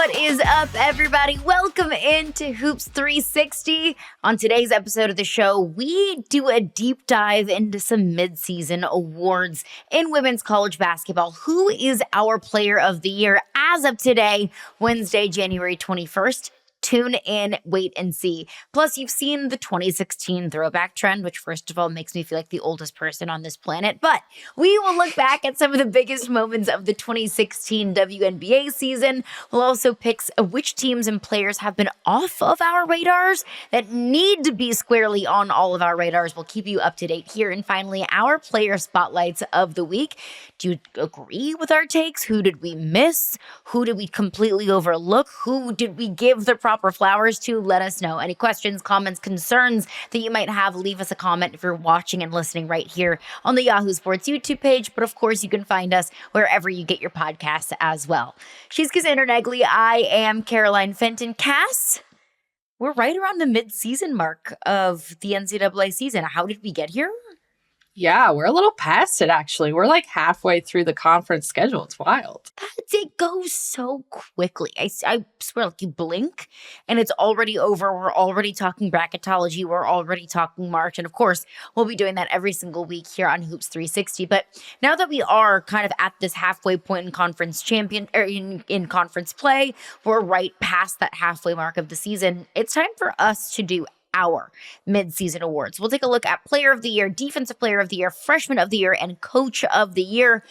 What is up, everybody? Welcome into Hoops 360. On today's episode of the show, we do a deep dive into some midseason awards in women's college basketball. Who is our player of the year as of today, Wednesday, January 21st? Tune in, wait and see. Plus, you've seen the 2016 throwback trend, which first of all makes me feel like the oldest person on this planet. But we will look back at some of the biggest moments of the 2016 WNBA season. We'll also pick which teams and players have been off of our radars that need to be squarely on all of our radars. We'll keep you up to date here. And finally, our player spotlights of the week. Do you agree with our takes? Who did we miss? Who did we completely overlook? Who did we give the proper flowers to? Let us know. Any questions, comments, concerns that you might have, leave us a comment if you're watching and listening right here on the Yahoo Sports YouTube page. But of course, you can find us wherever you get your podcasts as well. She's Cassandra Negley. I am Caroline Fenton. Cass, we're right around the mid-season mark of the NCAA season. How did we get here? Yeah, we're a little past it, actually. We're like halfway through the conference schedule. It's wild. It goes so quickly. I swear, like you blink and it's already over. We're already talking bracketology. We're already talking March. And of course, we'll be doing that every single week here on Hoops 360. But now that we are kind of at this halfway point in conference in conference play, we're right past that halfway mark of the season. It's time for us to do our midseason awards. We'll take a look at Player of the Year, Defensive Player of the Year, Freshman of the Year, and Coach of the Year.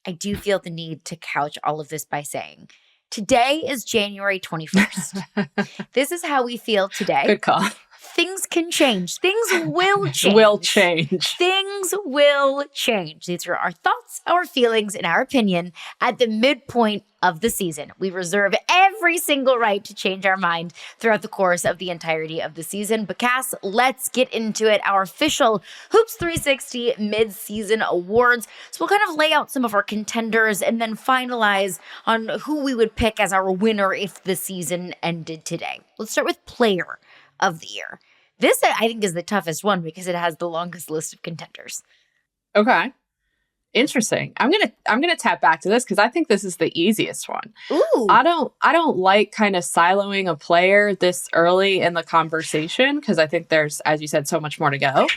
I do feel the need to couch all of this by saying, today is January 21st. This is how we feel today. Good call. Things can change. Things will change. Things will change. These are our thoughts, our feelings, and our opinion at the midpoint of the season. We reserve every single right to change our mind throughout the course of the entirety of the season. But Cass, let's get into it. Our official Hoops 360 mid-season awards. So we'll kind of lay out some of our contenders and then finalize on who we would pick as our winner if the season ended today. Let's start with Player of the Year. This, I think, is the toughest one because it has the longest list of contenders. Okay. Interesting. I'm gonna tap back to this because I think this is the easiest one. Ooh. I don't like kind of siloing a player this early in the conversation because I think there's, as you said, so much more to go.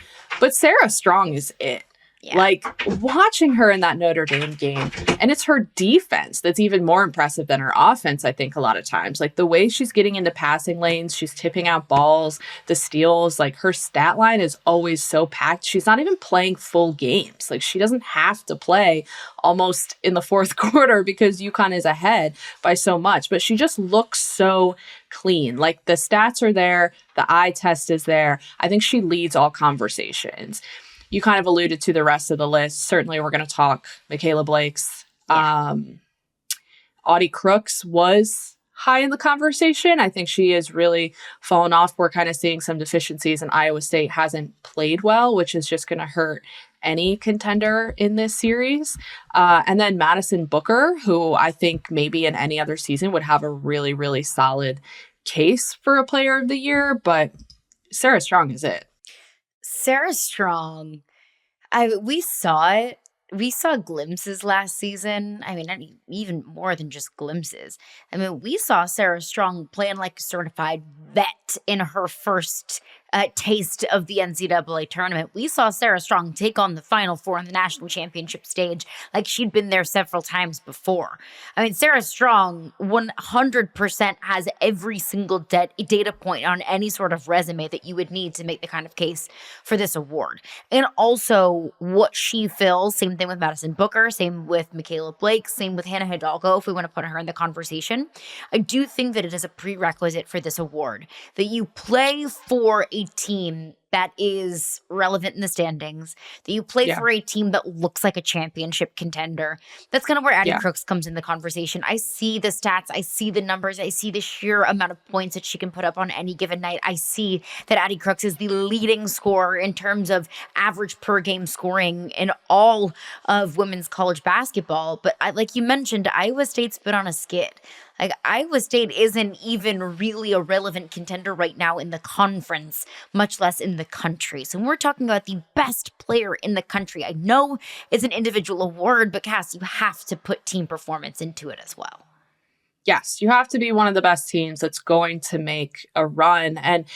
But Sarah Strong is it. Yeah. Like, watching her in that Notre Dame game, and it's her defense that's even more impressive than her offense, I think, a lot of times. Like, the way she's getting into passing lanes, she's tipping out balls, the steals, like, her stat line is always so packed. She's not even playing full games. Like, she doesn't have to play almost in the fourth quarter because UConn is ahead by so much. But she just looks so clean. Like, the stats are there, the eye test is there. I think she leads all conversations. You kind of alluded to the rest of the list. Certainly, we're going to talk Michaela Blakes. Yeah. Audie Crooks was high in the conversation. I think she has really fallen off. We're kind of seeing some deficiencies, and Iowa State hasn't played well, which is just going to hurt any contender in this series. And then Madison Booker, who I think maybe in any other season would have a really, really solid case for a Player of the Year. But Sarah Strong is it. Sarah Strong, we saw it. We saw glimpses last season. I mean, not even more than just glimpses. I mean, we saw Sarah Strong playing like a certified vet in her first taste of the NCAA tournament. We saw Sarah Strong take on the Final Four on the national championship stage like she'd been there several times before. I mean, Sarah Strong 100% has every single data point on any sort of resume that you would need to make the kind of case for this award. And also what she fills, same thing with Madison Booker, same with Michaela Blake, same with Hannah Hidalgo, if we want to put her in the conversation. I do think that it is a prerequisite for this award that you play for a team that is relevant in the standings, that you play for a team that looks like a championship contender. That's kind of where Addie Crooks comes in the conversation. I see the stats. I see the numbers. I see the sheer amount of points that she can put up on any given night. I see that Addie Crooks is the leading scorer in terms of average per game scoring in all of women's college basketball. But like you mentioned, Iowa State's been on a skid. Like, Iowa State isn't even really a relevant contender right now in the conference, much less in the country. So when we're talking about the best player in the country, I know it's an individual award, but Cass, you have to put team performance into it as well. Yes, you have to be one of the best teams that's going to make a run. And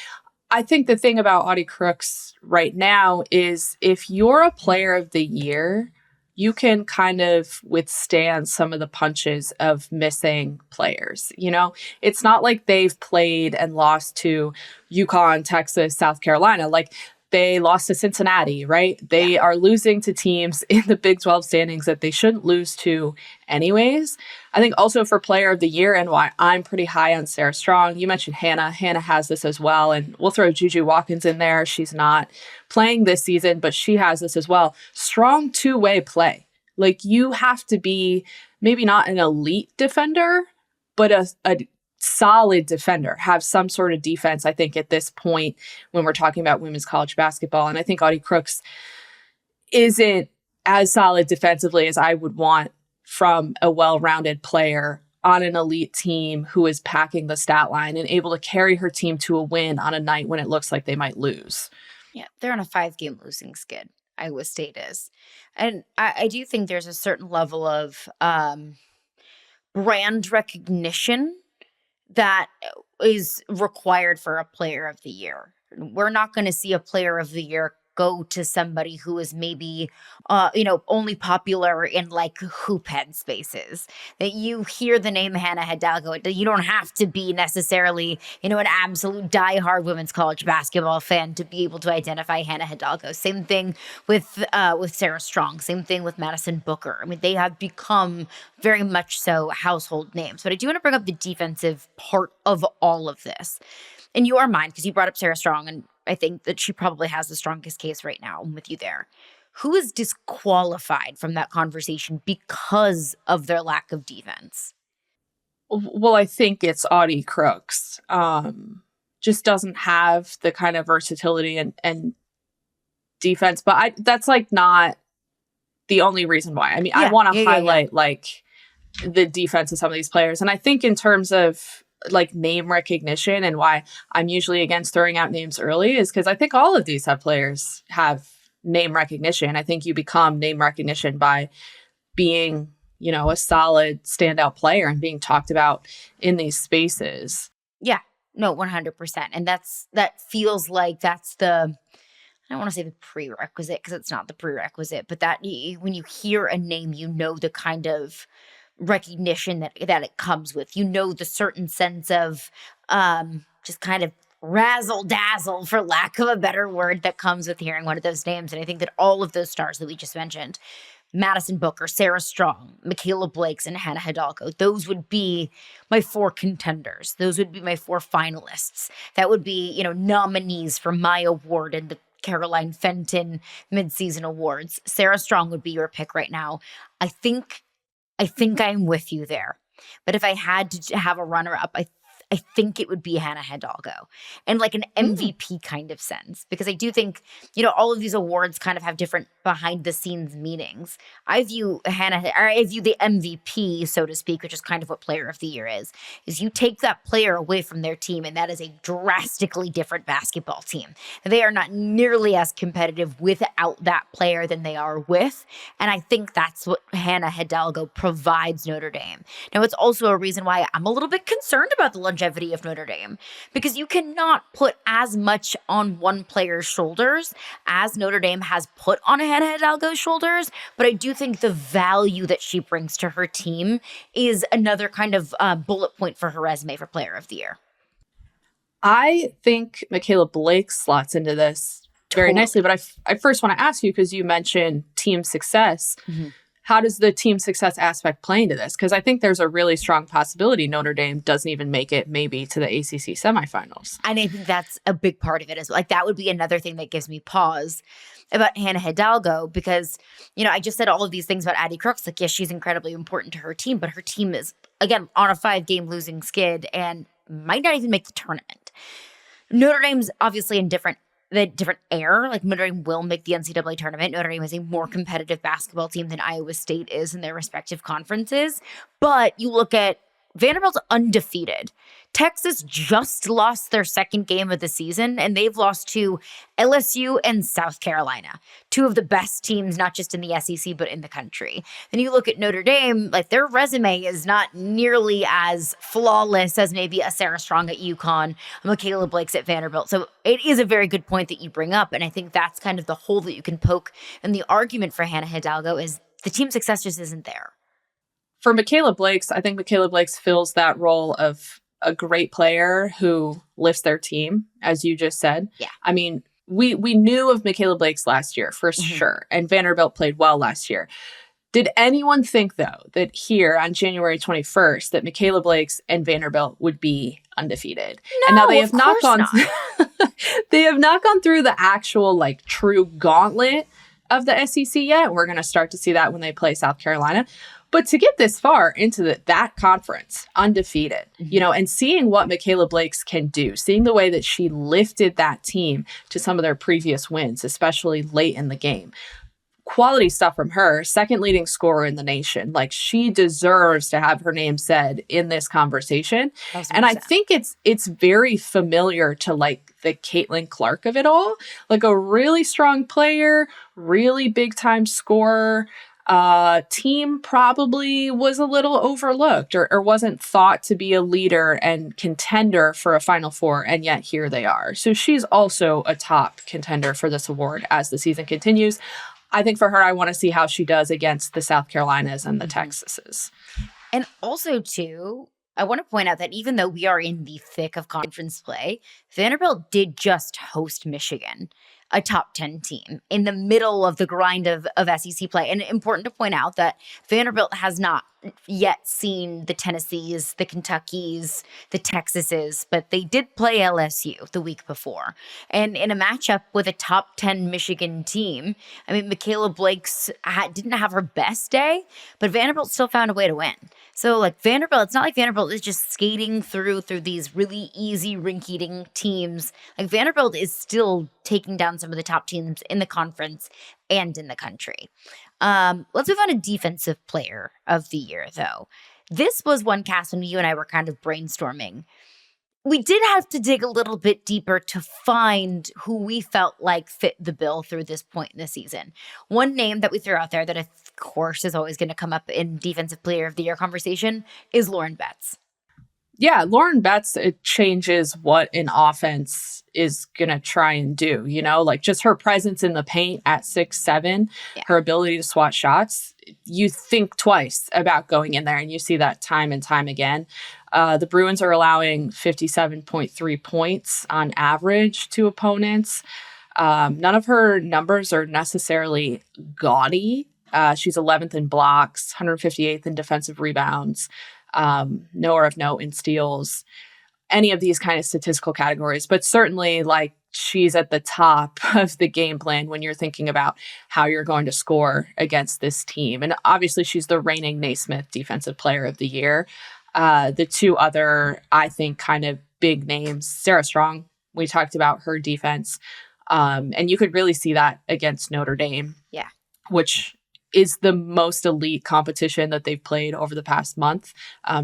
I think the thing about Audie Crooks right now is if you're a player of the year, you can kind of withstand some of the punches of missing players. It's not like they've played and lost to UConn, Texas, South Carolina. Like, they lost to Cincinnati, right? They are losing to teams in the Big 12 standings that they shouldn't lose to anyways. I think also for player of the year and why I'm pretty high on Sarah Strong, you mentioned Hannah. Hannah has this as well. And we'll throw Juju Watkins in there. She's not playing this season, but she has this as well. Strong two-way play. Like, you have to be maybe not an elite defender, but a solid defender, have some sort of defense, I think, at this point when we're talking about women's college basketball. And I think Audie Crooks isn't as solid defensively as I would want from a well-rounded player on an elite team who is packing the stat line and able to carry her team to a win on a night when it looks like they might lose. Yeah, they're on a 5-game losing skid, Iowa State is. And I do think there's a certain level of brand recognition that is required for a player of the year. We're not going to see a player of the year go to somebody who is maybe, only popular in like hoop head spaces. That you hear the name Hannah Hidalgo, you don't have to be necessarily, an absolute diehard women's college basketball fan to be able to identify Hannah Hidalgo. Same thing with Sarah Strong. Same thing with Madison Booker. I mean, they have become very much so household names. But I do want to bring up the defensive part of all of this. In your mind, because you brought up Sarah Strong, and I think that she probably has the strongest case right now. I'm with you there. Who is disqualified from that conversation because of their lack of defense? Well, I think it's Audie Crooks. Just doesn't have the kind of versatility and defense. But that's like not the only reason why. I mean, I want to highlight like the defense of some of these players. And I think in terms of like name recognition and why I'm usually against throwing out names early is because I think all of these players have name recognition. I think you become name recognition by being, a solid standout player and being talked about in these spaces. Yeah, no, 100%. And that feels like that's I don't want to say the prerequisite because it's not the prerequisite, but that when you hear a name, the kind of recognition that it comes with, the certain sense of just kind of razzle dazzle, for lack of a better word, that comes with hearing one of those names. And I think that all of those stars that we just mentioned, Madison Booker, Sarah Strong, Michaela Blakes, and Hannah Hidalgo, those would be my 4 contenders. Those would be my 4 finalists. That would be, nominees for my award in the Caroline Fenton Midseason Awards. Sarah Strong would be your pick right now. I think I'm with you there. But if I had to have a runner-up, I think it would be Hannah Hidalgo, and like an MVP kind of sense, because I do think, all of these awards kind of have different behind the scenes meanings. I view the MVP, so to speak, which is kind of what player of the year is you take that player away from their team, and that is a drastically different basketball team. They are not nearly as competitive without that player than they are with. And I think that's what Hannah Hidalgo provides Notre Dame. Now, it's also a reason why I'm a little bit concerned about the longevity of Notre Dame, because you cannot put as much on one player's shoulders as Notre Dame has put on Hannah Hidalgo's shoulders. But I do think the value that she brings to her team is another kind of bullet point for her resume for player of the year. I think Michaela Blake slots into this very nicely, but I first want to ask you, because you mentioned team success. Mm-hmm. How does the team success aspect play into this? Because I think there's a really strong possibility Notre Dame doesn't even make it maybe to the ACC semifinals. And I think that's a big part of it as well. Like, that would be another thing that gives me pause about Hannah Hidalgo, because, I just said all of these things about Audie Crooks. Like, yes, she's incredibly important to her team, but her team is, again, on a 5-game losing skid and might not even make the tournament. Notre Dame's obviously in different air. Like, Notre Dame will make the NCAA tournament. Notre Dame is a more competitive basketball team than Iowa State is in their respective conferences. But you look at Vanderbilt's undefeated. Texas just lost their second game of the season, and they've lost to LSU and South Carolina, two of the best teams, not just in the SEC, but in the country. Then you look at Notre Dame, like their resume is not nearly as flawless as maybe a Sarah Strong at UConn, a Michaela Blake's at Vanderbilt. So it is a very good point that you bring up, and I think that's kind of the hole that you can poke. And the argument for Hannah Hidalgo is the team success just isn't there. For Michaela Blake's, I think Michaela Blake's fills that role of a great player who lifts their team, as you just said. Yeah. I mean, we knew of Michaela Blake's last year for sure, and Vanderbilt played well last year. Did anyone think, though, that here on January 21st, that Michaela Blake's and Vanderbilt would be undefeated? No, and now they have not gone. Not. They have not gone through the actual like true gauntlet of the SEC yet. We're going to start to see that when they play South Carolina. But to get this far into that conference, undefeated, and seeing what Michaela Blake's can do, seeing the way that she lifted that team to some of their previous wins, especially late in the game. Quality stuff from her, second leading scorer in the nation. Like, she deserves to have her name said in this conversation. And I think it's very familiar to like the Caitlin Clark of it all. Like a really strong player, really big time scorer. Team probably was a little overlooked or wasn't thought to be a leader and contender for a Final Four, and yet here they are. So she's also a top contender for this award as the season continues. I think for her, I want to see how she does against the South Carolinas and the Texases. And also, too, I want to point out that even though we are in the thick of conference play, Vanderbilt did just host Michigan, a top 10 team, in the middle of the grind of SEC play. And important to point out that Vanderbilt has not yet seen the Tennessees, the Kentuckys, the Texases, but they did play LSU the week before. And in a matchup with a top 10 Michigan team, I mean, Michaela Blake's didn't have her best day, but Vanderbilt still found a way to win. So, like, Vanderbilt, it's not like Vanderbilt is just skating through these really easy rink-eating teams. Like, Vanderbilt is still taking down some of the top teams in the conference and in the country. Let's move on to Defensive Player of the Year, though. This was one cast when you and I were kind of brainstorming. We did have to dig a little bit deeper to find who we felt like fit the bill through this point in the season. One name that we threw out there that, of course, is always going to come up in Defensive Player of the Year conversation is Lauren Betts. Yeah, Lauren Betts, it changes what an offense is going to try and do, like just her presence in the paint at 6'7", her ability to swat shots. You think twice about going in there, and you see that time and time again. The Bruins are allowing 57.3 points on average to opponents. None of her numbers are necessarily gaudy. She's 11th in blocks, 158th in defensive rebounds. Nowhere of note in steals, any of these kind of statistical categories, but certainly like she's at the top of the game plan when you're thinking about how you're going to score against this team. And obviously she's the reigning Naismith Defensive Player of the Year. The two other, I think, kind of big names, Sarah Strong, we talked about her defense. And you could really see that against Notre Dame. Yeah. Which is the most elite competition that they've played over the past month.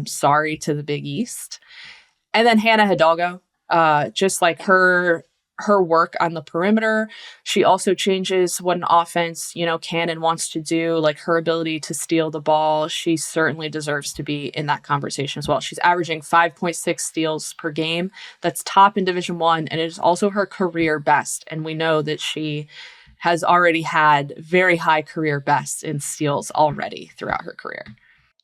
Sorry to the Big East. And then Hannah Hidalgo, just like her work on the perimeter. She also changes what an offense, can and wants to do, like her ability to steal the ball. She certainly deserves to be in that conversation as well. She's averaging 5.6 steals per game. That's top in Division I, and it is also her career best. And we know that she has already had very high career bests in steals already throughout her career.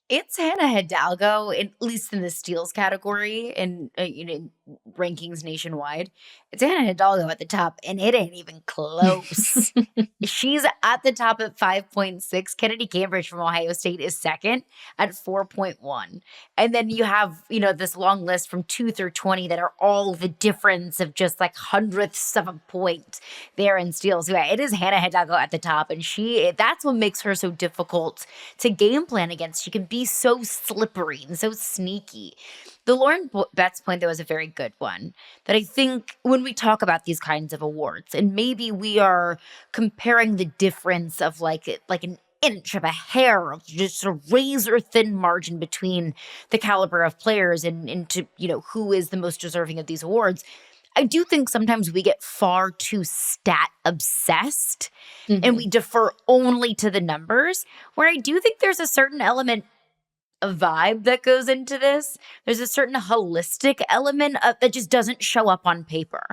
It's Hannah Hidalgo, at least in the steals category and rankings nationwide. It's Hannah Hidalgo at the top, and it ain't even close. She's at the top at 5.6. Kennedy Cambridge from Ohio State is second at 4.1. And then you have, this long list from 2 through 20 that are all the difference of just like hundredths of a point there in steals. Yeah, it is Hannah Hidalgo at the top, and that's what makes her so difficult to game plan against. She can be so slippery and so sneaky. The Lauren Betts point, though, is a very good one that I think when we talk about these kinds of awards, and maybe we are comparing the difference of like an inch of a hair of just a razor thin margin between the caliber of players and into, who is the most deserving of these awards. I do think sometimes we get far too stat obsessed and we defer only to the numbers, where I do think there's a certain element of vibe that goes into this. There's a certain holistic element that just doesn't show up on paper.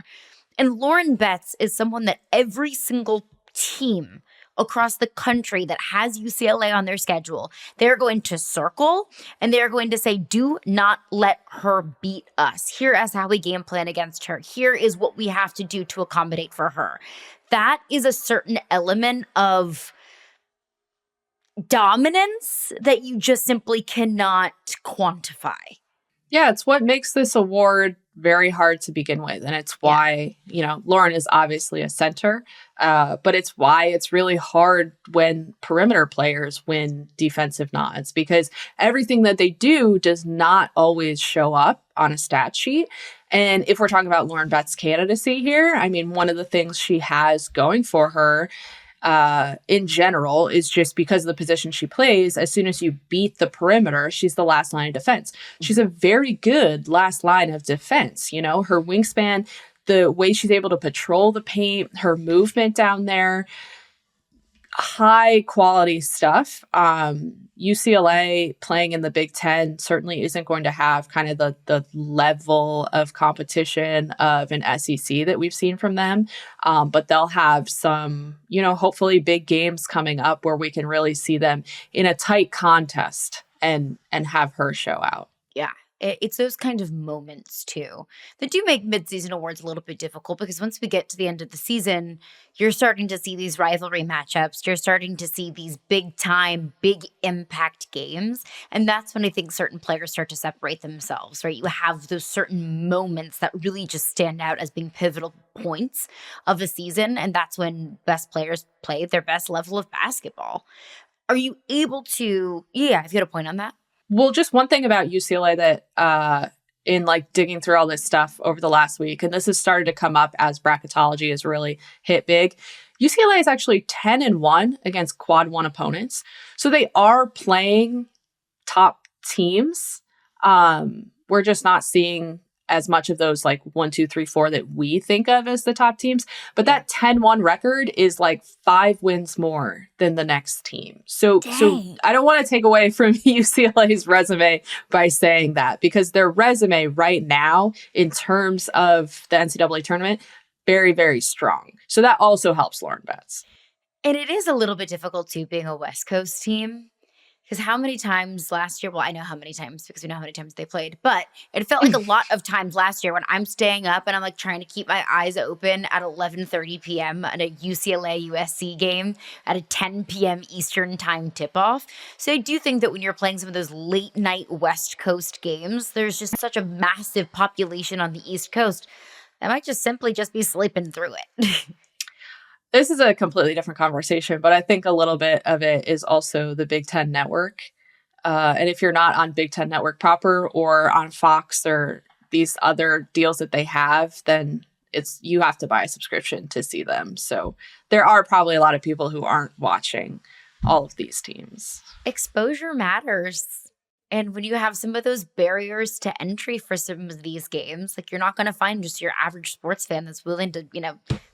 And Lauren Betts is someone that every single team across the country that has UCLA on their schedule, they're going to circle and they're going to say, do not let her beat us. Here is how we game plan against her. Here is what we have to do to accommodate for her. That is a certain element of dominance that you just simply cannot quantify. Yeah, it's what makes this award very hard to begin with. And it's why, Lauren is obviously a center, but it's why it's really hard when perimeter players win defensive nods, because everything that they do does not always show up on a stat sheet. And if we're talking about Lauren Betts' candidacy here, I mean, one of the things she has going for her in general is just because of the position she plays. As soon as you beat the perimeter, she's the last line of defense. She's a very good last line of defense. Her wingspan, the way she's able to patrol the paint, her movement down there, high quality stuff. UCLA playing in the Big Ten certainly isn't going to have kind of the level of competition of an SEC that we've seen from them. But they'll have some, hopefully big games coming up where we can really see them in a tight contest and have her show out. Yeah. It's those kind of moments, too, that do make midseason awards a little bit difficult, because once we get to the end of the season, you're starting to see these rivalry matchups. You're starting to see these big time, big impact games. And that's when I think certain players start to separate themselves, right? You have those certain moments that really just stand out as being pivotal points of the season. And that's when best players play their best level of basketball. Are you able to, if you had a point on that? Well, just one thing about UCLA that in digging through all this stuff over the last week, and this has started to come up as bracketology has really hit big. UCLA is actually 10-1 against quad one opponents. So they are playing top teams. We're just not seeing as much of those 1, 2, 3, 4 that we think of as the top teams. But that 10-1 record is 5 wins more than the next team. So I don't want to take away from UCLA's resume by saying that, because their resume right now in terms of the NCAA tournament, very, very strong. So that also helps Lauren Betts. And it is a little bit difficult too, being a West Coast team. Because how many times last year, well, I know how many times because we know how many times they played, but it felt like a lot of times last year when I'm staying up and I'm trying to keep my eyes open at 11:30 p.m. at a UCLA USC game at a 10 p.m. Eastern time tip-off. So I do think that when you're playing some of those late night West Coast games, there's just such a massive population on the East Coast that might just simply just be sleeping through it. This is a completely different conversation, but I think a little bit of it is also the Big Ten Network. And if you're not on Big Ten Network proper or on Fox or these other deals that they have, then you have to buy a subscription to see them. So there are probably a lot of people who aren't watching all of these teams. Exposure matters. And when you have some of those barriers to entry for some of these games, you're not going to find just your average sports fan that's willing to,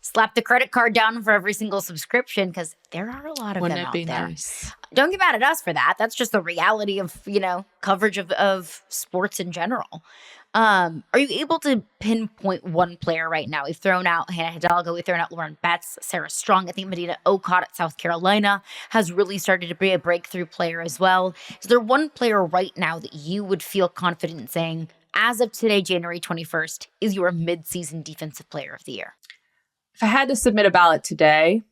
slap the credit card down for every single subscriction, because there are a lot of them out there. Wouldn't it be nice? Don't get mad at us for that. That's just the reality of, coverage of sports in general. Are you able to pinpoint one player right now? We've thrown out Hannah Hidalgo. We've thrown out Lauren Betts, Sarah Strong. I think Madina Okot at South Carolina has really started to be a breakthrough player as well. Is there one player right now that you would feel confident in saying, as of today, January 21st, is your midseason defensive player of the year? If I had to submit a ballot today,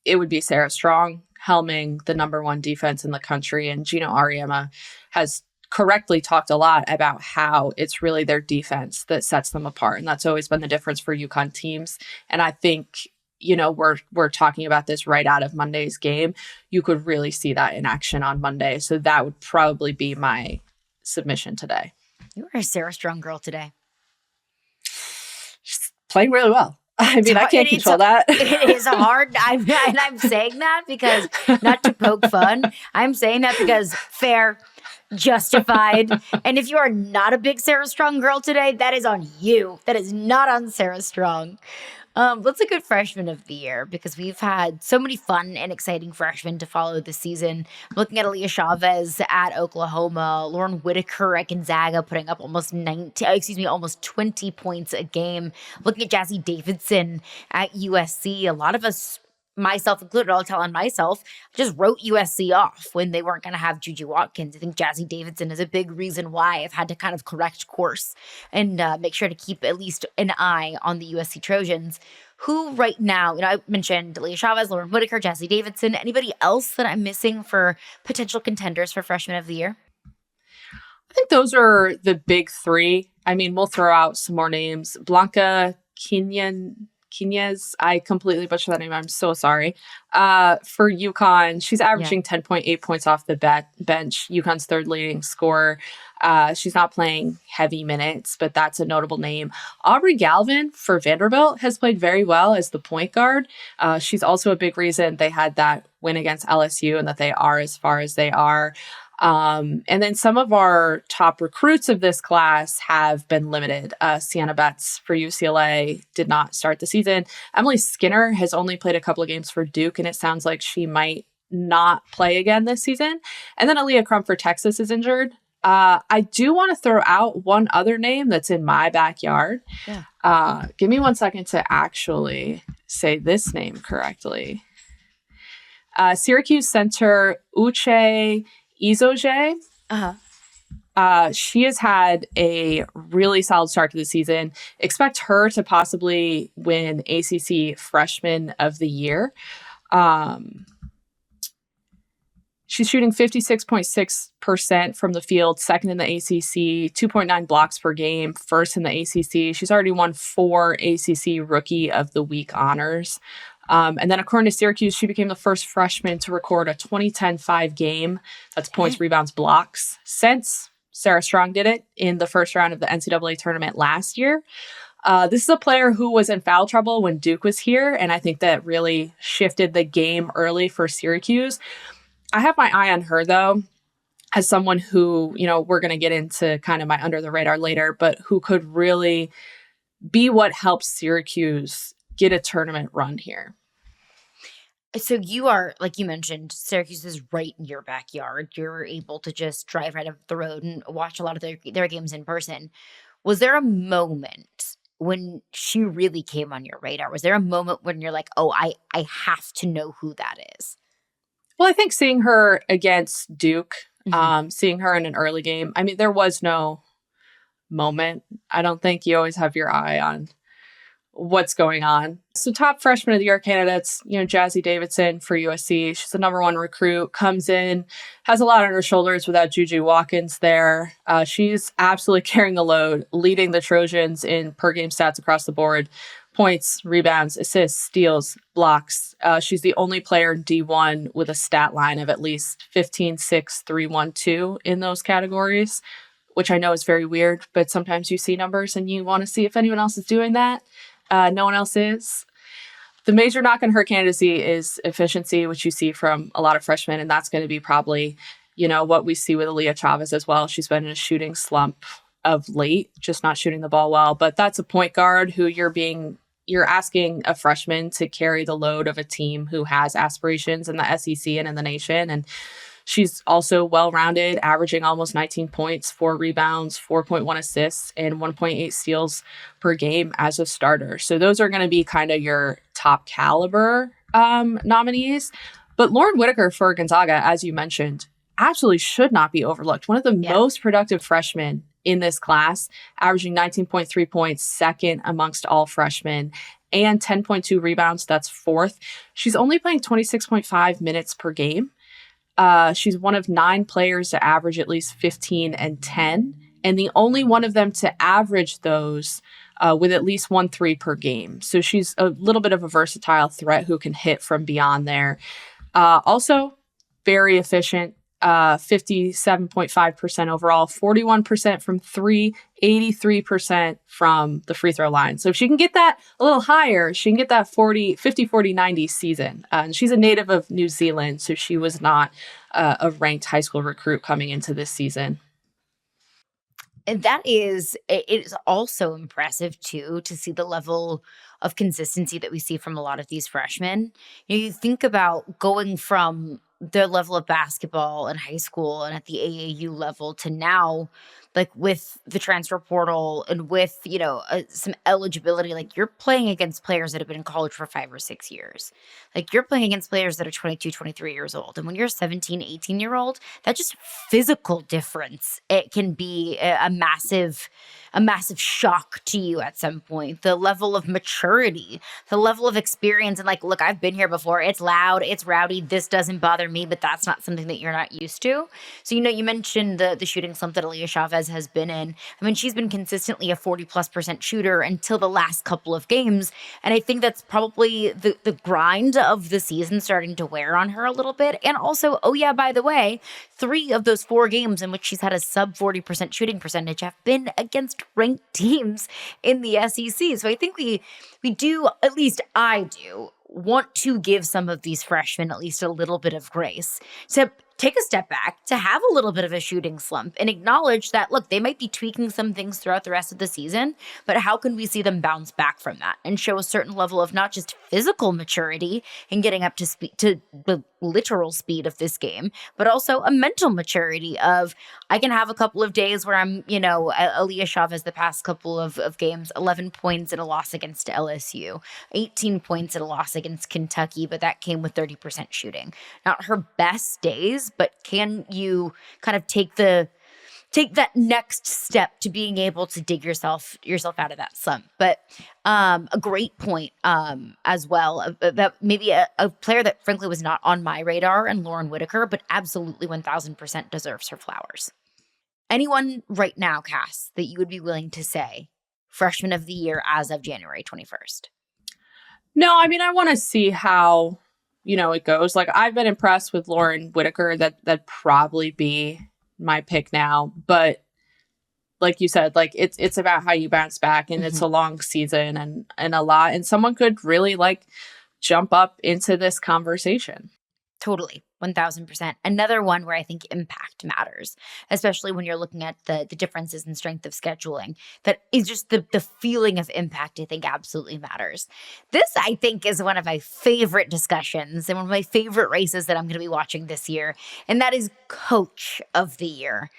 it would be Sarah Strong, helming the number one defense in the country. And Gino Auriemma has correctly talked a lot about how it's really their defense that sets them apart. And that's always been the difference for UConn teams. And I think, we're talking about this right out of Monday's game. You could really see that in action on Monday. So that would probably be my submission today. You are a Sarah Strong girl today. She's playing really well. I mean, I can't control that. It is hard. And I'm saying that because, not to poke fun, I'm saying that because fair, justified. And if you are not a big Sarah Strong girl today, that is on you. That is not on Sarah Strong. Let's look at freshman of the year because we've had so many fun and exciting freshmen to follow this season. I'm looking at Aaliyah Chavez at Oklahoma, Lauren Whitaker at Gonzaga putting up almost 20 points a game. Looking at Jazzy Davidson at USC. A lot of us, myself included, I'll tell on myself, just wrote USC off when they weren't going to have Juju Watkins. I think Jazzy Davidson is a big reason why I've had to kind of correct course and make sure to keep at least an eye on the USC Trojans, who right now, I mentioned Aaliyah Chavez, Lauren Whitaker, Jazzy Davidson. Anybody else that I'm missing for potential contenders for freshman of the year? I think those are the big three. I mean, we'll throw out some more names. Blanca Quinez, I completely butchered that name. I'm so sorry. For UConn, she's averaging 10.8 points off the bench. UConn's third leading scorer. She's not playing heavy minutes, but that's a notable name. Aubrey Galvin for Vanderbilt has played very well as the point guard. She's also a big reason they had that win against LSU and that they are as far as they are. And then some of our top recruits of this class have been limited. Sienna Betts for UCLA did not start the season. Emily Skinner has only played a couple of games for Duke, and it sounds like she might not play again this season. And then Aaliyah Crum for Texas is injured. I do want to throw out one other name that's in my backyard. Yeah. Give me 1 second to actually say this name correctly. Syracuse center Uche Izoje. She has had a really solid start to the season. Expect her to possibly win ACC Freshman of the Year. She's shooting 56.6% from the field, second in the ACC, 2.9 blocks per game, first in the ACC. She's already won 4 ACC Rookie of the Week honors. And then according to Syracuse, she became the first freshman to record a 20-10-5 game. That's points, rebounds, blocks since Sarah Strong did it in the first round of the NCAA tournament last year. This is a player who was in foul trouble when Duke was here, and I think that really shifted the game early for Syracuse. I have my eye on her, though, as someone who, we're going to get into kind of my under the radar later, but who could really be what helps Syracuse get a tournament run here. So you are, like you mentioned, Syracuse is right in your backyard. You're able to just drive right up the road and watch a lot of their games in person. Was there a moment when she really came on your radar? Was there a moment when you're like, oh, I have to know who that is? Well, I think seeing her against Duke, seeing her in an early game, I mean, there was no moment. I don't think you always have your eye on what's going on. So top freshman of the year candidates, Jazzy Davidson for USC. She's the number 1 recruit, comes in, has a lot on her shoulders without Juju Watkins there. She's absolutely carrying the load, leading the Trojans in per game stats across the board. Points, rebounds, assists, steals, blocks. She's the only player in D1 with a stat line of at least 15, 6, 3, 1, 2 in those categories, which I know is very weird, but sometimes you see numbers and you want to see if anyone else is doing that. No one else is. The major knock on her candidacy is efficiency, which you see from a lot of freshmen, and that's going to be probably, what we see with Aaliyah Chavez as well. She's been in a shooting slump of late, just not shooting the ball well, but that's a point guard who you're asking a freshman to carry the load of a team who has aspirations in the SEC and in the nation. And she's also well-rounded, averaging almost 19 points, 4 rebounds, 4.1 assists, and 1.8 steals per game as a starter. So those are going to be kind of your top caliber nominees. But Lauren Whitaker for Gonzaga, as you mentioned, absolutely should not be overlooked. One of the most productive freshmen in this class, averaging 19.3 points, second amongst all freshmen, and 10.2 rebounds. That's 4th. She's only playing 26.5 minutes per game. She's one of 9 players to average at least 15 and 10, and the only one of them to average those with at least 1 3 per game. So she's a little bit of a versatile threat who can hit from beyond there. Also, very efficient. 57.5% overall, 41% from three, 83% from the free throw line. So if she can get that a little higher, she can get that 50-40-90 season. And she's a native of New Zealand, so she was not a ranked high school recruit coming into this season. And it is also impressive too to see the level of consistency that we see from a lot of these freshmen. You think about going from their level of basketball in high school and at the AAU level to now, like with the transfer portal and with, some eligibility, like you're playing against players that have been in college for 5 or 6 years. Like you're playing against players that are 22, 23 years old. And when you're 17, 18-year-old, that just physical difference, it can be a massive shock to you at some point. The level of maturity, the level of experience, and like, look, I've been here before. It's loud, it's rowdy. This doesn't bother me, but that's not something that you're not used to. So, you mentioned the shooting slump that Aaliyah Chavez has been in. I mean, she's been consistently a 40+% shooter until the last couple of games. And I think that's probably the grind of the season starting to wear on her a little bit. And also, oh yeah, by the way, 3 of those 4 games in which she's had a sub 40% shooting percentage have been against ranked teams in the SEC. So I think we do, at least I do, want to give some of these freshmen at least a little bit of grace to take a step back, to have a little bit of a shooting slump and acknowledge that, look, they might be tweaking some things throughout the rest of the season, but how can we see them bounce back from that and show a certain level of not just physical maturity and getting up to to the literal speed of this game, but also a mental maturity of, I can have a couple of days where I'm, Aaliyah Chavez the past couple of games, 11 points in a loss against LSU, 18 points in a loss against Kentucky, but that came with 30% shooting. Not her best days, but can you kind of take that next step to being able to dig yourself out of that slump? But a great point as well about maybe a player that frankly was not on my radar, and Lauren Whitaker, but absolutely 1000% deserves her flowers. Anyone right now, Cass, that you would be willing to say freshman of the year as of January 21st? No, I mean, I want to see how it goes. Like, I've been impressed with Lauren Whitaker. That'd probably be my pick now. But like you said, like it's about how you bounce back, and it's a long season and a lot. And someone could really like jump up into this conversation. Totally. 1000%. Another one where I think impact matters, especially when you're looking at the differences in strength of scheduling. That is just the feeling of impact, I think, absolutely matters. This, I think, is one of my favorite discussions and one of my favorite races that I'm going to be watching this year, and that is Coach of the Year.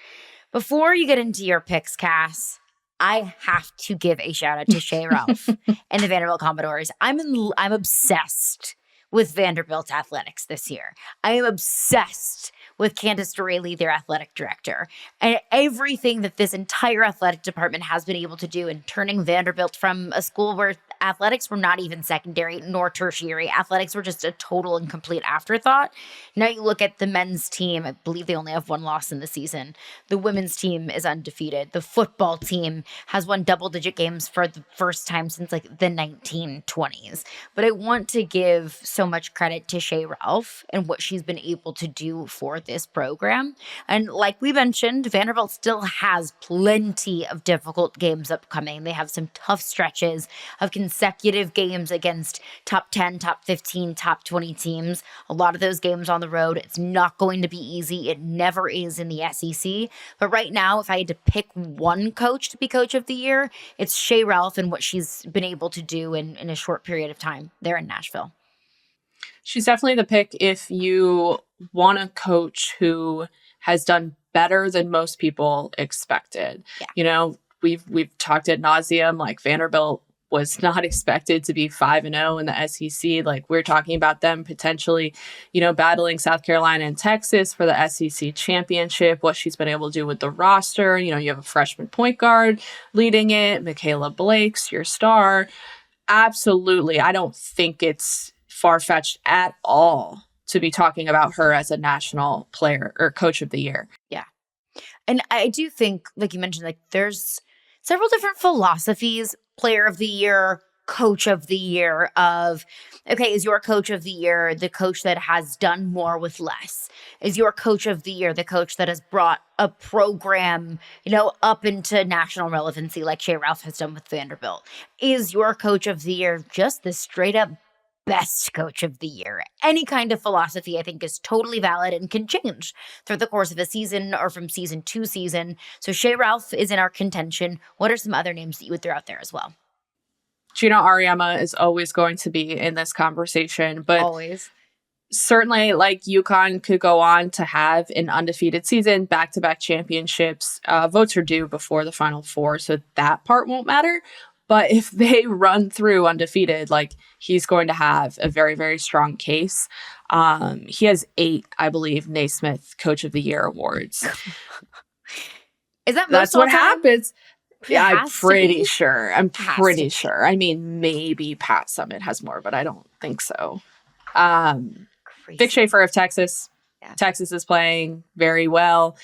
Before you get into your picks, Cass, I have to give a shout out to Shea Ralph and the Vanderbilt Commodores. I'm obsessed with Vanderbilt athletics this year. I am obsessed with Candace Duraley, their athletic director, and everything that this entire athletic department has been able to do in turning Vanderbilt from a school where athletics were not even secondary nor tertiary. Athletics were just a total and complete afterthought. Now you look at the men's team, I believe they only have 1 loss in the season. The women's team is undefeated. The football team has won double-digit games for the first time since like the 1920s. But I want to give so much credit to Shea Ralph and what she's been able to do for this program. And like we mentioned, Vanderbilt still has plenty of difficult games upcoming. They have some tough stretches of consecutive games against top 10, top 15, top 20 teams. A lot of those games on the road. It's not going to be easy. It never is in the SEC. But right now, if I had to pick one coach to be Coach of the Year, it's Shea Ralph and what she's been able to do in a short period of time there in Nashville. She's definitely the pick if you want a coach who has done better than most people expected. Yeah. We've talked ad nauseum, like Vanderbilt was not expected to be 5-0 in the SEC. Like, we're talking about them potentially, battling South Carolina and Texas for the SEC championship, what she's been able to do with the roster. You have a freshman point guard leading it. Michaela Blake's your star. Absolutely. I don't think it's far-fetched at all to be talking about her as a national player or Coach of the Year. Yeah. And I do think, like you mentioned, like there's several different philosophies, Player of the Year, coach of the year of, okay, is your coach of the year the coach that has done more with less? Is your coach of the year the coach that has brought a program, up into national relevancy like Shea Ralph has done with Vanderbilt? Is your coach of the year just the straight up best coach of the year? Any kind of philosophy, I think, is totally valid and can change through the course of a season or from season to season. So Shea Ralph is in our contention. What are some other names that you would throw out there as well? Gino Auriemma is always going to be in this conversation, but always. Certainly, like UConn could go on to have an undefeated season, back-to-back championships. Votes are due before the Final Four, so that part won't matter. But if they run through undefeated, like, he's going to have a very, very strong case. He has 8, I believe, Naismith Coach of the Year awards. Is that most That's what happens? Yeah, I'm pretty sure. Sure. I mean, maybe Pat Summitt has more, but I don't think so. Vic Schaefer of Texas. Yeah. Texas is playing very well.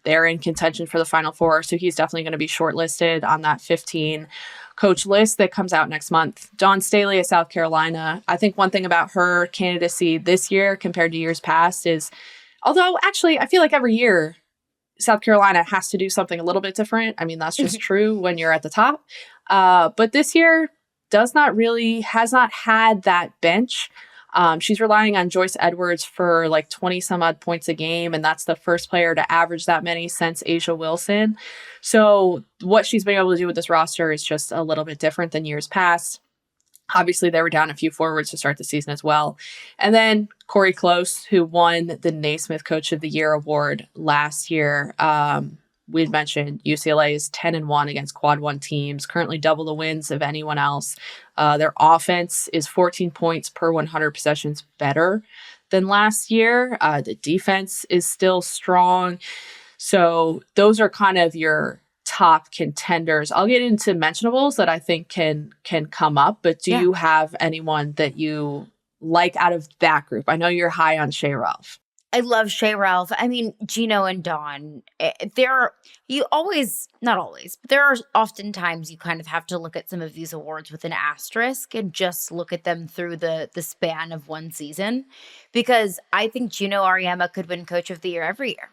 They're in contention for the Final Four, so he's definitely going to be shortlisted on that 15 coach list that comes out next month. Dawn Staley of South Carolina. I think one thing about her candidacy this year compared to years past is, although actually I feel like every year South Carolina has to do something a little bit different. I mean, that's just true when you're at the top. But this year has not had that bench. She's relying on Joyce Edwards for like 20 some odd points a game, and that's the first player to average that many since Asia Wilson. So what she's been able to do with this roster is just a little bit different than years past. Obviously, they were down a few forwards to start the season as well. And then Corey Close, who won the Naismith Coach of the Year award last year. We'd mentioned UCLA is 10-1 against quad 1 teams, currently double the wins of anyone else. Their offense is 14 points per 100 possessions better than last year. The defense is still strong. So those are kind of your top contenders. I'll get into mentionables that I think can come up, but do you have anyone that you like out of that group? I know you're high on Shea Ralph. I love Shea Ralph. I mean, Gino and Dawn, not always, but there are often times you kind of have to look at some of these awards with an asterisk and just look at them through the span of one season, because I think Gino Auriemma could win Coach of the Year every year.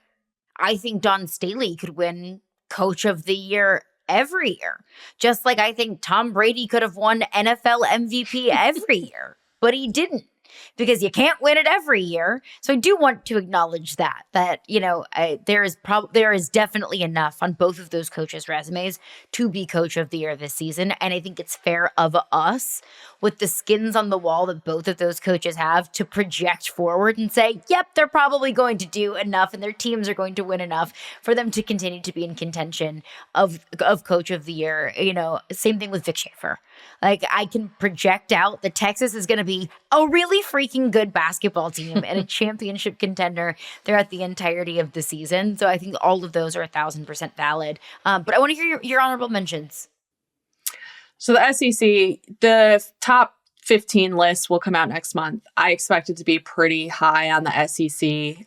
I think Dawn Staley could win Coach of the Year every year. Just like I think Tom Brady could have won NFL MVP every year, but he didn't, because you can't win it every year. So I do want to acknowledge that there is definitely enough on both of those coaches' resumes to be Coach of the Year this season. And I think it's fair of us, with the skins on the wall that both of those coaches have, to project forward and say, yep, they're probably going to do enough and their teams are going to win enough for them to continue to be in contention of Coach of the Year. Same thing with Vic Schaefer. Like, I can project out that Texas is going to be a really freaking good basketball team and a championship contender throughout the entirety of the season. So I think all of those are 1,000% valid. But I want to hear your honorable mentions. So the SEC, the top 15 list will come out next month. I expect it to be pretty high on the SEC.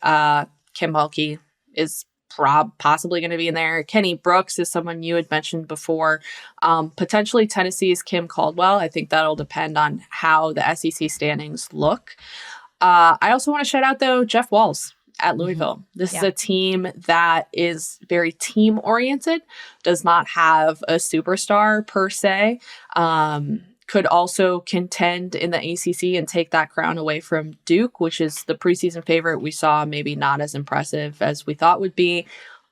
Kim Mulkey is possibly going to be in there. Kenny Brooks is someone you had mentioned before. Potentially Tennessee's Kim Caldwell. I think that'll depend on how the SEC standings look. I also want to shout out, though, Jeff Walz at Louisville. This is a team that is very team-oriented, does not have a superstar per se, could also contend in the ACC and take that crown away from Duke, which is the preseason favorite we saw, maybe not as impressive as we thought would be.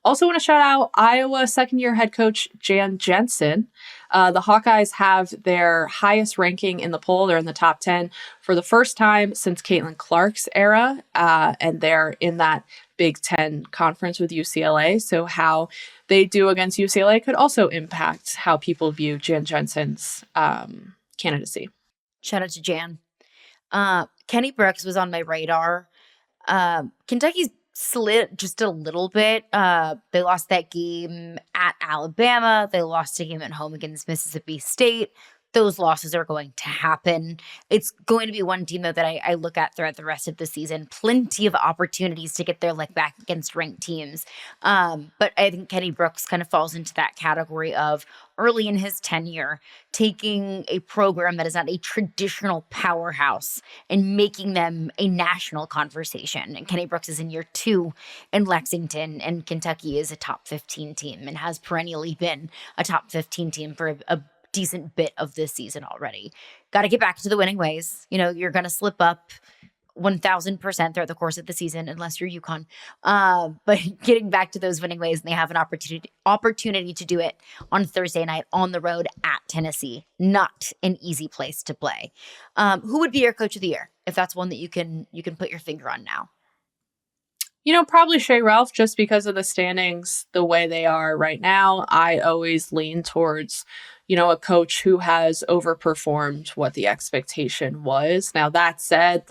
Also want to shout out Iowa second-year head coach Jan Jensen. The Hawkeyes have their highest ranking in the poll. They're in the top 10 for the first time since Caitlin Clark's era, and they're in that Big Ten conference with UCLA. So how they do against UCLA could also impact how people view Jan Jensen's candidacy. Shout out to Jan. Kenny Brooks was on my radar. Kentucky's slid just a little bit. They lost that game at Alabama. They lost a game at home against Mississippi State. those losses are going to happen. It's going to be one team, though, that I look at throughout the rest of the season. Plenty of opportunities to get their leg back against ranked teams. But I think Kenny Brooks kind of falls into that category of early in his tenure, taking a program that is not a traditional powerhouse and making them a national conversation. And Kenny Brooks is in year 2 in Lexington, and Kentucky is a top 15 team and has perennially been a top 15 team for a decent bit of this season already. Got to get back to the winning ways. You're going to slip up 1,000% throughout the course of the season, unless you're UConn. But getting back to those winning ways, and they have an opportunity to do it on Thursday night on the road at Tennessee. Not an easy place to play. Who would be your coach of the year, if that's one that you can put your finger on now? Probably Shea Ralph, just because of the standings the way they are right now. I always lean towards, a coach who has overperformed what the expectation was. Now, that said,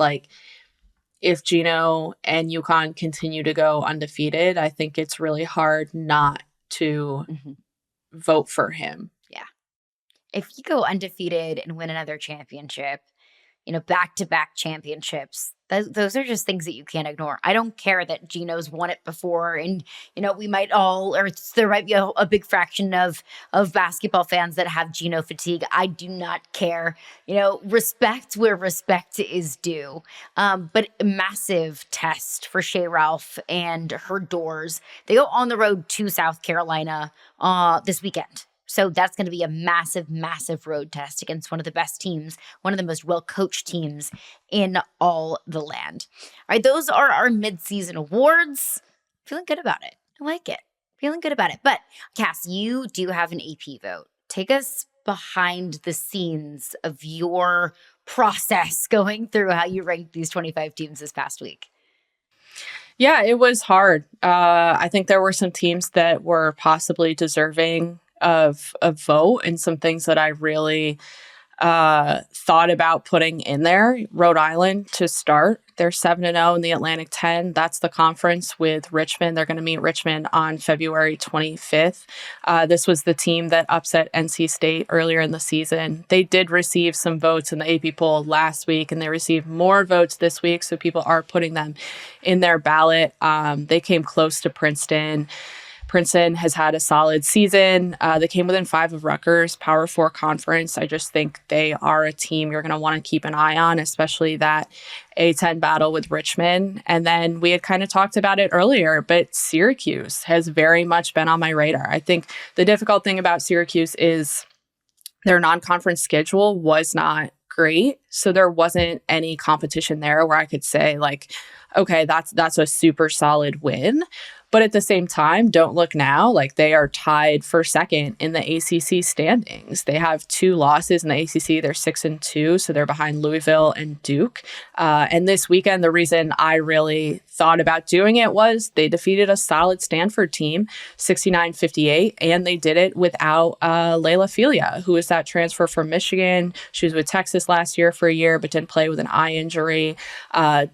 if Gino and UConn continue to go undefeated, I think it's really hard not to vote for him. Yeah. If you go undefeated and win another championship, back-to-back championships, those are just things that you can't ignore. I don't care that Gino's won it before, and we might all, or there might be a big fraction of basketball fans that have Gino fatigue. I do not care. Respect where respect is due. But a massive test for Shea Ralph and her Doors. They go on the road to South Carolina this weekend. So that's going to be a massive, massive road test against one of the best teams, one of the most well-coached teams in all the land. All right, those are our midseason awards. Feeling good about it. I like it. Feeling good about it. But, Cass, you do have an AP vote. Take us behind the scenes of your process going through how you ranked these 25 teams this past week. Yeah, it was hard. I think there were some teams that were possibly deserving of a vote, and some things that I really thought about putting in there. Rhode Island to start. They're 7-0 in the Atlantic 10. That's the conference with Richmond. They're going to meet Richmond on February 25th. This was the team that upset NC State earlier in the season. They did receive some votes in the AP poll last week, and they received more votes this week, so people are putting them in their ballot. They came close to Princeton. Princeton has had a solid season. They came within 5 of Rutgers, Power 4 conference. I just think they are a team you're going to want to keep an eye on, especially that A-10 battle with Richmond. And then we had kind of talked about it earlier, but Syracuse has very much been on my radar. I think the difficult thing about Syracuse is their non-conference schedule was not great. So there wasn't any competition there where I could say okay, that's a super solid win. But at the same time, don't look now, they are tied for second in the ACC standings. They have 2 losses in the ACC. They're 6-2, so they're behind Louisville and Duke. And this weekend, the reason I really thought about doing it was they defeated a solid Stanford team, 69-58, and they did it without Layla Filia, who is that transfer from Michigan. She was with Texas last year for a year, but didn't play with an eye injury.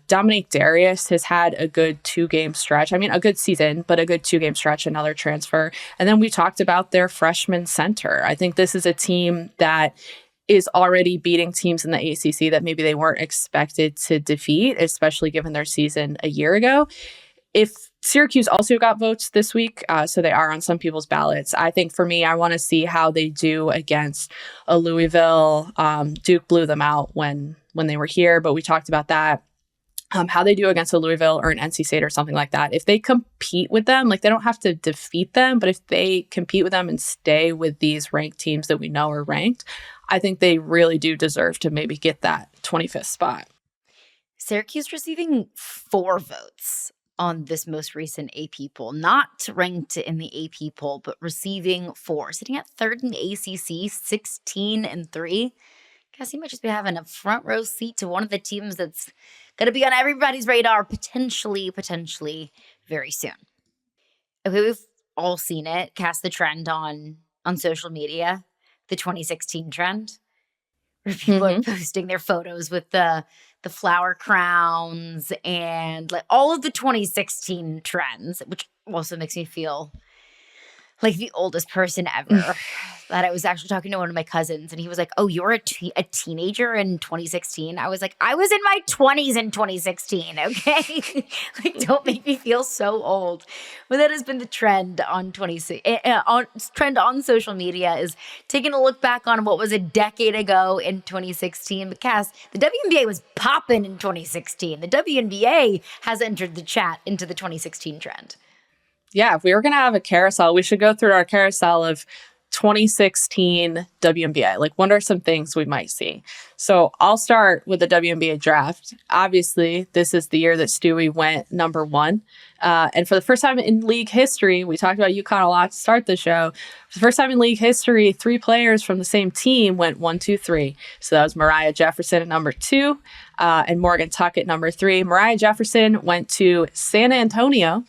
Dominique Darius has had a good 2-game stretch. I mean, a good season, but a good 2-game stretch, another transfer. And then we talked about their freshman center. I think this is a team that is already beating teams in the ACC that maybe they weren't expected to defeat, especially given their season a year ago. If Syracuse also got votes this week, so they are on some people's ballots, I think for me, I want to see how they do against a Louisville. Duke blew them out when they were here, but we talked about that. How they do against a Louisville or an NC State or something like that. If they compete with them, they don't have to defeat them, but if they compete with them and stay with these ranked teams that we know are ranked, I think they really do deserve to maybe get that 25th spot. Syracuse receiving 4 votes on this most recent AP poll, not ranked in the AP poll, but receiving 4, sitting at 3rd in the ACC, 16-3. Guess you might just be having a front row seat to one of the teams that's going to be on everybody's radar potentially very soon. Okay, we've all seen it. Cast the trend on social media, the 2016 trend, where people are posting their photos with the flower crowns and all of the 2016 trends, which also makes me feel like the oldest person ever. That I was actually talking to one of my cousins, and he was like, "Oh, you were a teenager in 2016." I was like, "I was in my 20s in 2016." Okay, like don't make me feel so old. But that has been the trend on trend on social media is taking a look back on what was a decade ago in 2016. But Cass, the WNBA was popping in 2016. The WNBA has entered the chat into the 2016 trend. Yeah, if we were going to have a carousel, we should go through our carousel of 2016 WNBA. Like, what are some things we might see? So I'll start with the WNBA draft. Obviously, this is the year that Stewie went number 1. And for the first time in league history, we talked about UConn a lot to start the show. For the first time in league history, 3 players from the same team went 1, 2, 3. So that was Mariah Jefferson at number 2 and Morgan Tuck at number 3. Mariah Jefferson went to San Antonio,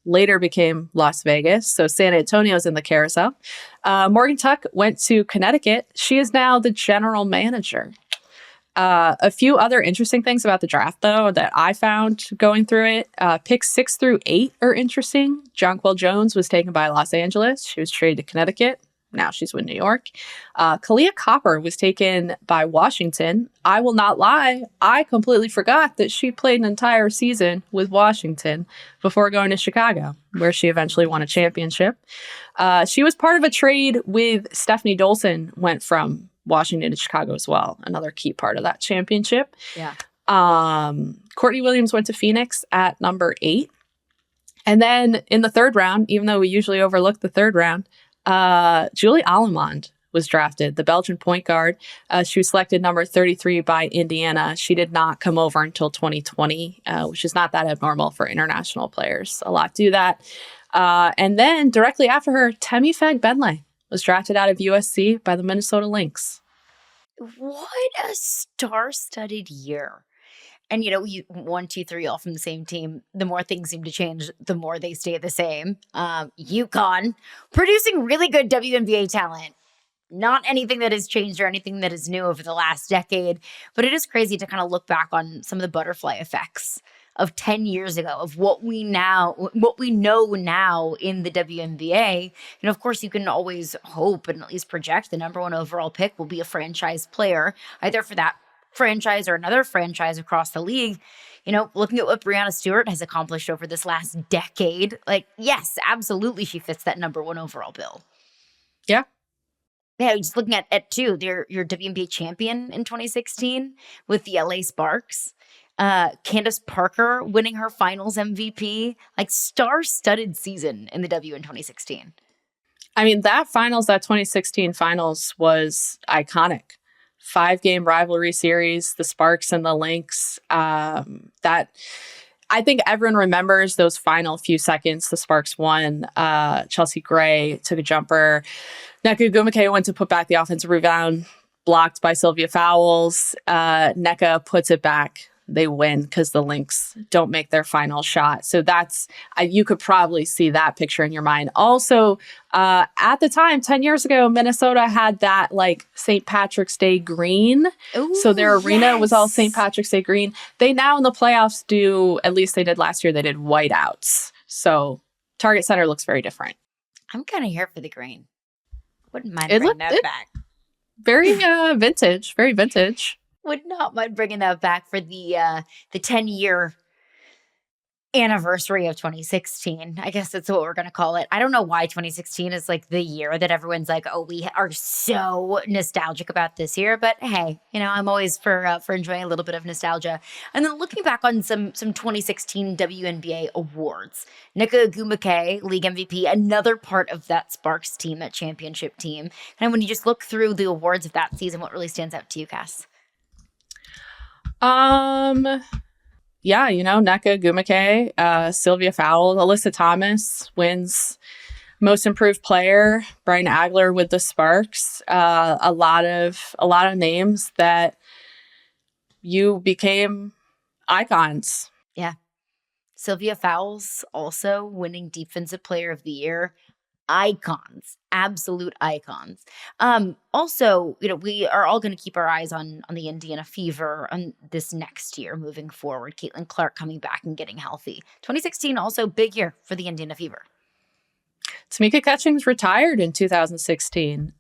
later became Las Vegas. So San Antonio's in the carousel. Morgan Tuck went to Connecticut. She is now the general manager. A few other interesting things about the draft, though, that I found going through it. Picks 6 through 8 are interesting. Jonquel Jones was taken by Los Angeles. She was traded to Connecticut. Now she's with New York. Kalia Copper was taken by Washington. I will not lie, I completely forgot that she played an entire season with Washington before going to Chicago, where she eventually won a championship. She was part of a trade with Stephanie Dolson, went from Washington to Chicago as well. Another key part of that championship. Yeah. Courtney Williams went to Phoenix at number 8. And then in the 3rd round, even though we usually overlook the 3rd round, Julie Allemond was drafted, the Belgian point guard. She was selected number 33 by Indiana. She did not come over until 2020, which is not that abnormal for international players. A lot do that. And then directly after her, Temi Fagbenle was drafted out of USC by the Minnesota Lynx. What a star-studded year. And, you know, 1, 2, 3, all from the same team. The more things seem to change, the more they stay the same. UConn, producing really good WNBA talent. Not anything that has changed or anything that is new over the last decade. But it is crazy to kind of look back on some of the butterfly effects of 10 years ago, of what we know now in the WNBA. And of course, you can always hope and at least project the number 1 overall pick will be a franchise player, either for that franchise or another franchise across the league. You know, looking at what Breanna Stewart has accomplished over this last decade, like, yes, absolutely, she fits that number 1 overall bill. Yeah. Yeah, just looking at too, your WNBA champion in 2016 with the LA Sparks. Candace Parker winning her finals MVP, like star-studded season in the W in 2016. I mean, that 2016 finals was iconic. 5-game rivalry series, the Sparks and the Lynx. That I think everyone remembers those final few seconds. The Sparks won. Chelsea Gray took a jumper. Nneka Ogwumike went to put back the offensive rebound, blocked by Sylvia Fowles. Nneka puts it back. They win because the Lynx don't make their final shot. So that's, you could probably see that picture in your mind. Also, at the time, 10 years ago, Minnesota had that like St. Patrick's Day green. Ooh, so their arena was all St. Patrick's Day green. They now in the playoffs do, at least they did last year, they did whiteouts. So Target Center looks very different. I'm kind of here for the green. Wouldn't mind bringing that back. Very vintage, very vintage. Would not mind bringing that back for the 10-year anniversary of 2016. I guess that's what we're going to call it. I don't know why 2016 is like the year that everyone's like, oh, we are so nostalgic about this year. But hey, you know, I'm always for enjoying a little bit of nostalgia. And then looking back on some 2016 WNBA awards. Nneka Ogwumike, league MVP, another part of that Sparks team, that championship team. And when you just look through the awards of that season, what really stands out to you, Cass? Yeah, you know, Nneka Ogwumike, Sylvia Fowles, Alyssa Thomas wins Most Improved Player, Brian Agler with the Sparks. A lot of names that you became icons. Yeah. Sylvia Fowles also winning Defensive Player of the Year. Icons, absolute icons. Also, you know, we are all going to keep our eyes on the Indiana Fever on this next year moving forward. Caitlin Clark coming back and getting healthy. 2016 also big year for the Indiana Fever. Tamika Catchings retired in 2016.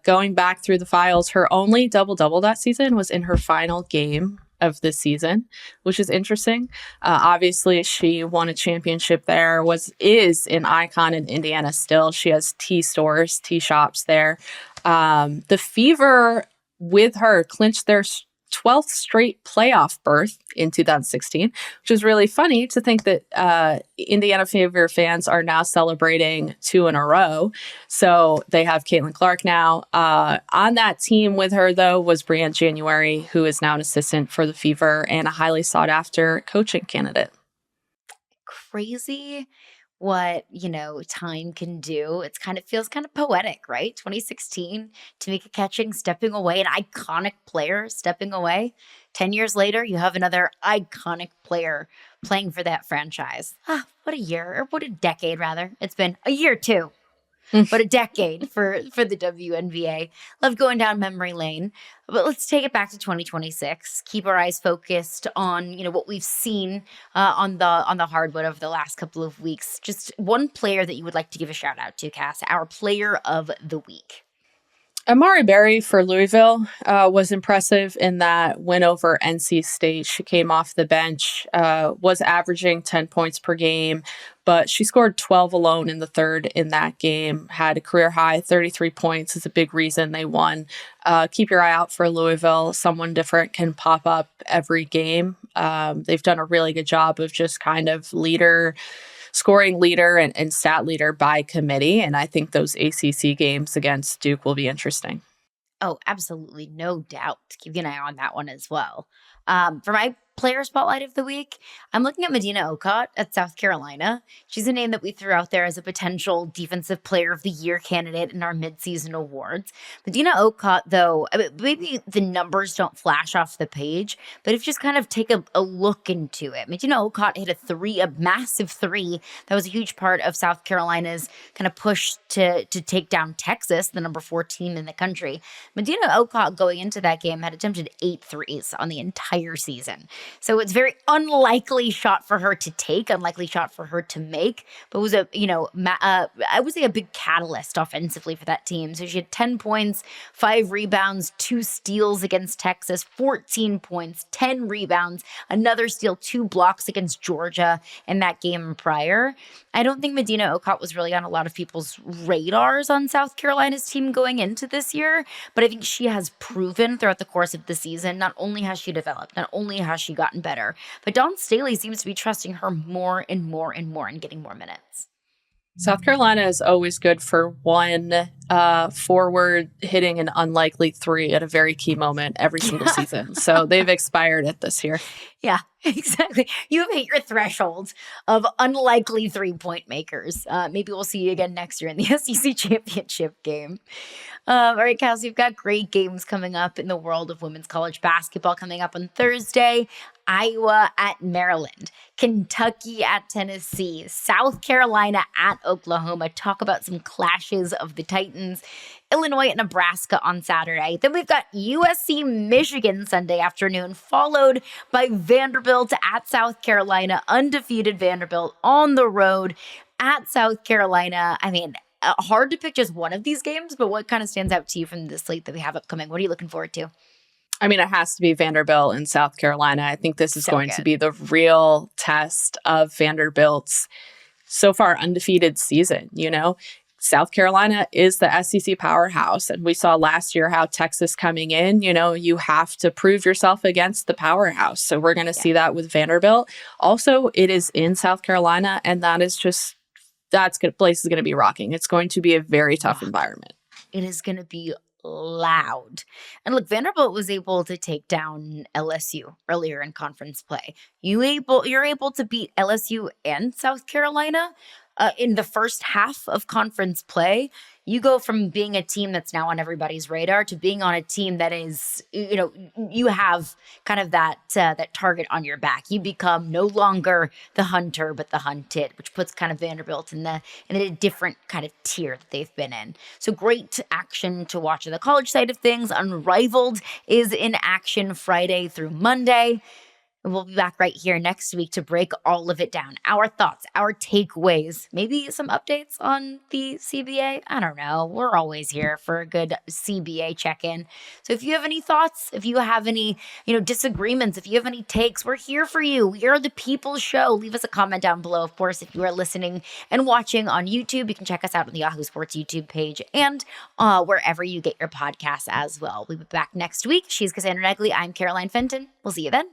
Going back through the files, her only double-double that season was in her final game of the season, which is interesting. Obviously, she won a championship there, is an icon in Indiana still. She has tea stores, tea shops there. The Fever, with her, clinched their 12th straight playoff berth in 2016, which is really funny to think that Indiana Fever fans are now celebrating 2 in a row. So they have Caitlin Clark now. On that team with her, though, was Brianne January, who is now an assistant for the Fever and a highly sought-after coaching candidate. Crazy what, time can do. Feels kind of poetic, right? 2016, Tamika Catchings stepping away, an iconic player stepping away. 10 years later, you have another iconic player playing for that franchise. What a year, or what a decade, rather. It's been a year, too. But a decade for the WNBA. Love going down memory lane. But let's take it back to 2026. Keep our eyes focused on, what we've seen on the hardwood over the last couple of weeks. Just one player that you would like to give a shout out to, Cass, our player of the week. Imari Berry for Louisville was impressive in that win over NC State. She came off the bench, was averaging 10 points per game, but she scored 12 alone in the third in that game, had a career high 33 points is a big reason they won. Keep your eye out for Louisville. Someone different can pop up every game. They've done a really good job of just kind of scoring leader and stat leader by committee. And I think those ACC games against Duke will be interesting. Oh, absolutely. No doubt. Keep an eye on that one as well. For my player spotlight of the week, I'm looking at Madina Okot at South Carolina. She's a name that we threw out there as a potential defensive player of the year candidate in our midseason awards. Madina Okot, though, maybe the numbers don't flash off the page, but if you just kind of take a look into it, Madina Okot hit a massive three. That was a huge part of South Carolina's kind of push to take down Texas, the number 4 team in the country. Madina Okot going into that game had attempted 8 threes on the entire season. So it's very unlikely shot for her to take, unlikely shot for her to make, but was I would say a big catalyst offensively for that team. So she had 10 points, 5 rebounds, 2 steals against Texas, 14 points, 10 rebounds, another steal, 2 blocks against Georgia in that game prior. I don't think Madina Okot was really on a lot of people's radars on South Carolina's team going into this year, but I think she has proven throughout the course of the season, not only has she developed, not only has she gotten better, but Dawn Staley seems to be trusting her more and more and more and getting more minutes. South Carolina is always good for one forward hitting an unlikely three at a very key moment every single season. So they've expired it this year. Yeah, exactly. You have hit your threshold of unlikely 3-point makers. Maybe we'll see you again next year in the SEC championship game. All right, Cass, you've got great games coming up in the world of women's college basketball coming up on Thursday. Iowa at Maryland, Kentucky at Tennessee, South Carolina at Oklahoma. Talk about some clashes of the Titans. Illinois at Nebraska on Saturday. Then we've got USC Michigan Sunday afternoon, followed by Vanderbilt at South Carolina. Undefeated Vanderbilt on the road at South Carolina. I mean, hard to pick just one of these games, but what kind of stands out to you from the slate that we have upcoming? What are you looking forward to? I mean, it has to be Vanderbilt and South Carolina. I think this is going to be the real test of Vanderbilt's so far undefeated season. South Carolina is the SEC powerhouse. And we saw last year how Texas coming in, you have to prove yourself against the powerhouse. So we're going to see that with Vanderbilt. Also, it is in South Carolina, and place is going to be rocking. It's going to be a very tough environment. It is going to be loud. And look, Vanderbilt was able to take down LSU earlier in conference play. You're able to beat LSU and South Carolina in the first half of conference play. You go from being a team that's now on everybody's radar to being on a team that is, you have kind of that target on your back. You become no longer the hunter, but the hunted, which puts kind of Vanderbilt in a different kind of tier that they've been in. So great action to watch on the college side of things. Unrivaled is in action Friday through Monday. And we'll be back right here next week to break all of it down. Our thoughts, our takeaways, maybe some updates on the CBA. I don't know. We're always here for a good CBA check-in. So if you have any thoughts, if you have any, disagreements, if you have any takes, we're here for you. We are the People's Show. Leave us a comment down below. Of course, if you are listening and watching on YouTube, you can check us out on the Yahoo Sports YouTube page and wherever you get your podcasts as well. We'll be back next week. She's Cassandra Negley. I'm Caroline Fenton. We'll see you then.